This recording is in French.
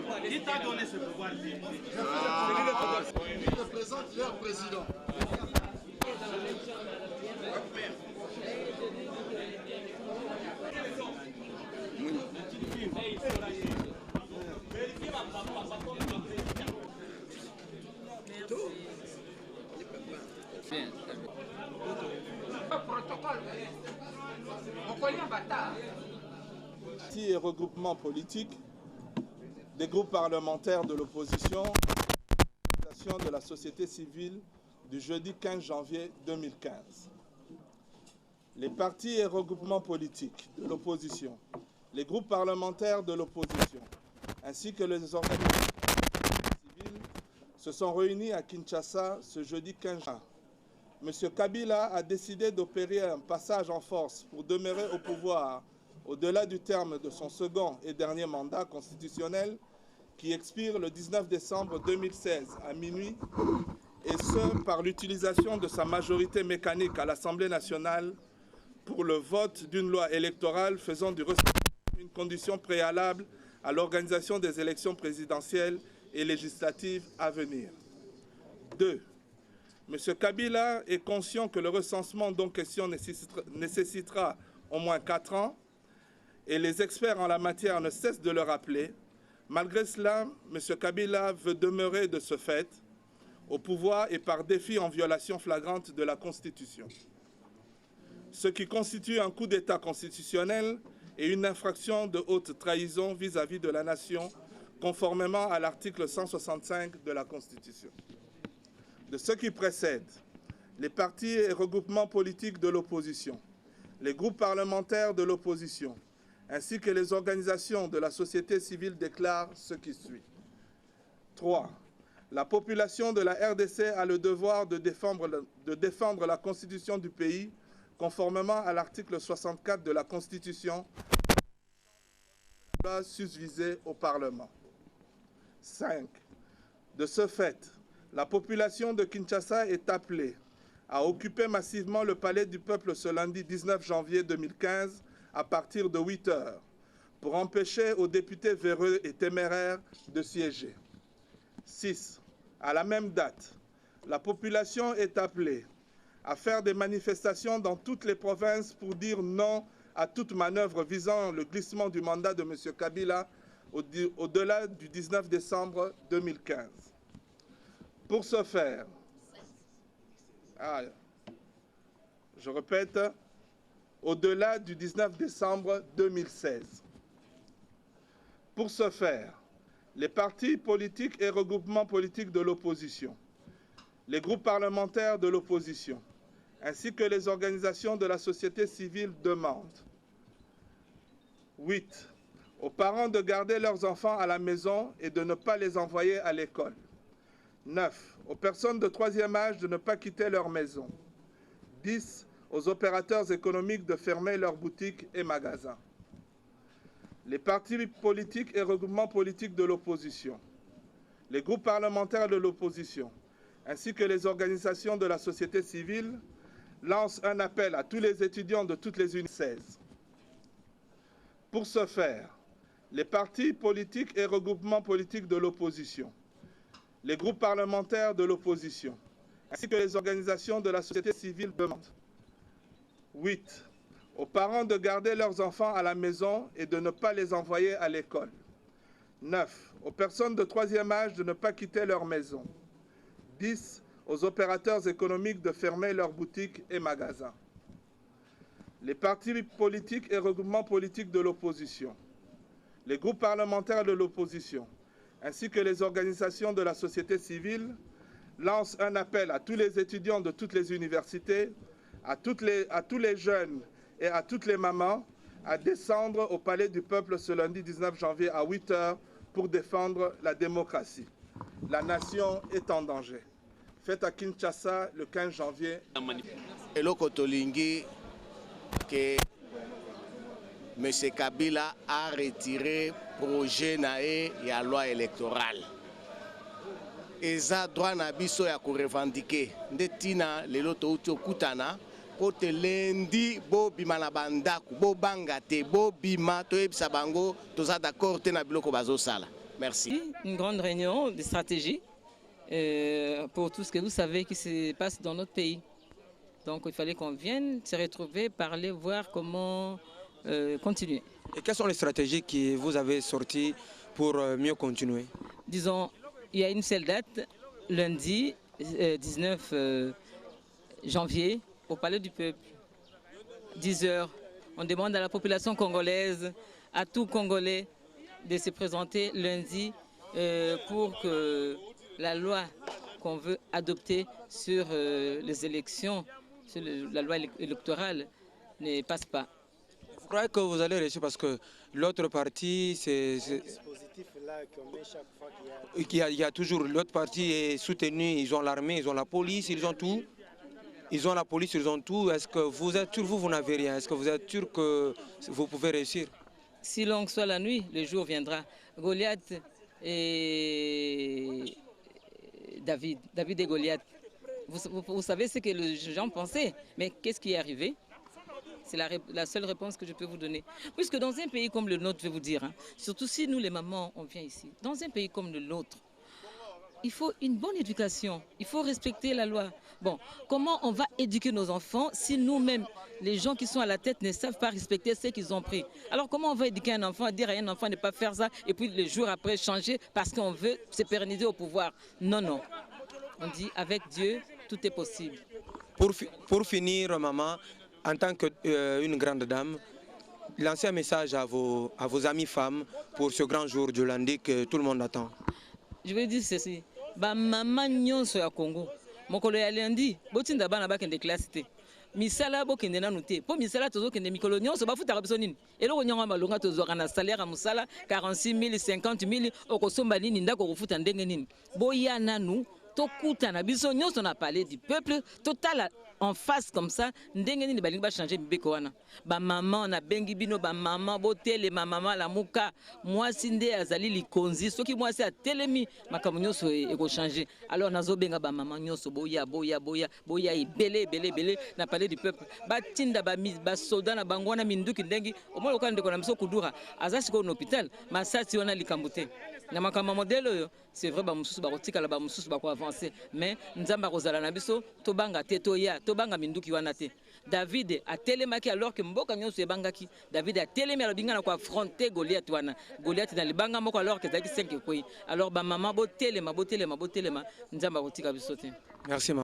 parole. Qui t'a donné ce pouvoir? Il représente leur président. Parti et regroupement politique, des groupes parlementaires de l'opposition, de la société civile du jeudi 15 janvier 2015. Les partis et regroupements politiques de l'opposition, les groupes parlementaires de l'opposition, ainsi que les organisations civiles se sont réunis à Kinshasa ce jeudi 15 janvier. M. Kabila a décidé d'opérer un passage en force pour demeurer au pouvoir au-delà du terme de son second et dernier mandat constitutionnel qui expire le 19 décembre 2016 à minuit, et ce par l'utilisation de sa majorité mécanique à l'Assemblée nationale pour le vote d'une loi électorale faisant du référendum une condition préalable à l'organisation des élections présidentielles et législatives à venir. 2. M. Kabila est conscient que le recensement dont question nécessitera au moins 4 ans, et les experts en la matière ne cessent de le rappeler. Malgré cela, M. Kabila veut demeurer de ce fait au pouvoir et par défi en violation flagrante de la Constitution. Ce qui constitue un coup d'État constitutionnel et une infraction de haute trahison vis-à-vis de la nation, conformément à l'article 165 de la Constitution. De ce qui précède, les partis et regroupements politiques de l'opposition, les groupes parlementaires de l'opposition, ainsi que les organisations de la société civile déclarent ce qui suit. 3. La population de la RDC a le devoir de défendre la Constitution du pays, conformément à l'article 64 de la Constitution, susvisée au Parlement. 5. De ce fait, la population de Kinshasa est appelée à occuper massivement le palais du peuple ce lundi 19 janvier 2015 à partir de 8 heures pour empêcher aux députés véreux et téméraires de siéger. 6. À la même date, la population est appelée à faire des manifestations dans toutes les provinces pour dire non à toute manœuvre visant le glissement du mandat de M. Kabila au-delà du 19 décembre 2015. Pour ce faire, je répète, au-delà du 19 décembre 2016. Pour ce faire, les partis politiques et regroupements politiques de l'opposition, les groupes parlementaires de l'opposition, ainsi que les organisations de la société civile demandent 8. Aux parents de garder leurs enfants à la maison et de ne pas les envoyer à l'école. 9. Aux personnes de 3e âge de ne pas quitter leur maison. 10. Aux opérateurs économiques de fermer leurs boutiques et magasins. Les partis politiques et regroupements politiques de l'opposition, les groupes parlementaires de l'opposition, ainsi que les organisations de la société civile, lancent un appel à tous les étudiants de toutes les universités. Pour ce faire, les partis politiques et regroupements politiques de l'opposition, les groupes parlementaires de l'opposition, ainsi que les organisations de la société civile demandent 8. Aux parents de garder leurs enfants à la maison et de ne pas les envoyer à l'école. 9. Aux personnes de 3e âge de ne pas quitter leur maison. 10. Aux opérateurs économiques de fermer leurs boutiques et magasins. Les partis politiques et regroupements politiques de l'opposition, les groupes parlementaires de l'opposition, ainsi que les organisations de la société civile, lancent un appel à tous les étudiants de toutes les universités, à tous les jeunes et à toutes les mamans à descendre au Palais du Peuple ce lundi 19 janvier à 8 heures pour défendre la démocratie. La nation est en danger. Faites à Kinshasa le 15 janvier. Eloko tolingi que M. Kabila a retiré projet nae ya loi électorale. Eza droit na biso ya ko revendiquer ndetina lelo touti okutana kote lendi bo bima na bandaku bo banga te bo bima to ebisa bango toza d'accord te na biloko bazo sala. Merci. Une grande réunion de stratégie pour tout ce que vous savez qui se passe dans notre pays. Donc il fallait qu'on vienne se retrouver, parler, voir comment continuer. Et quelles sont les stratégies que vous avez sorties pour mieux continuer? Disons, il y a une seule date, lundi 19 janvier, au Palais du Peuple, 10 h. On demande à la population congolaise, à tout Congolais, de se présenter lundi pour que la loi qu'on veut adopter sur les élections, sur la loi électorale, ne passe pas. Vous croyez que vous allez réussir parce que l'autre parti, il y a toujours l'autre parti est soutenu, ils ont l'armée, ils ont la police, ils ont tout. Ils ont la police, ils ont tout. Est-ce que vous êtes sûr, vous n'avez rien? Est-ce que vous êtes sûr que vous pouvez réussir? Si longue soit la nuit, le jour viendra. Goliath et David et Goliath. Vous savez ce que les gens pensaient, mais qu'est-ce qui est arrivé? C'est la seule réponse que je peux vous donner. Puisque dans un pays comme le nôtre, je vais vous dire, hein, surtout si nous les mamans, on vient ici, dans un pays comme le nôtre, il faut une bonne éducation, il faut respecter la loi. Bon, comment on va éduquer nos enfants si nous-mêmes, les gens qui sont à la tête, ne savent pas respecter ce qu'ils ont pris? Alors comment on va éduquer un enfant, dire à un enfant de ne pas faire ça et puis le jour après changer parce qu'on veut se pérenniser au pouvoir? Non, non. On dit avec Dieu, tout est possible. Pour finir, maman, en tant qu'une grande dame, lancez un message à vos amies femmes pour ce grand jour du lundi que tout le monde attend. Je vais dire ceci. Ba maman nyonso ya Congo. Mokolo ya lundi, botinda bana bakende classe te. Misala bokende nanu te. Po misala tozo kende mikolo nyonso bafuta biso nini? Eloko nyonga malonga tozoka na salaire ya musala 46 000, 50 000 okosomba nini ndako kofuta ndenge nini. Boya nanu tokuta na biso nyonso na palais du peuple total en face comme ça ndenge nini balingi ba changer mibeko wana. Ba maman na bengi bino ba maman botele ma maman la muka mwasi nde azali likonzi soki mwasi atelemi makambo nyonso eko changer. Alors nazo benga ba maman nyonso boya belé na palais du peuple. Ba tinda ba soldat na bango na minduki ndengi omolo ka ndeko na biso kudura azasi ko hôpital masasi wana likambute. Na makambo modèle oyo c'est vrai ba mususu ba kotika la ba mususu ba ko avancer mais nzamba kozala na biso to banga te to ya to banga minduki wana te. David a télémaki alors que mboka nyonso ebangaki. David a télémé alobinga na ko affronter Goliath wana. Goliath na libanga moko alors que zaki 5 ekoi. Alors ba maman botelema nzamba kotika biso te. Merci.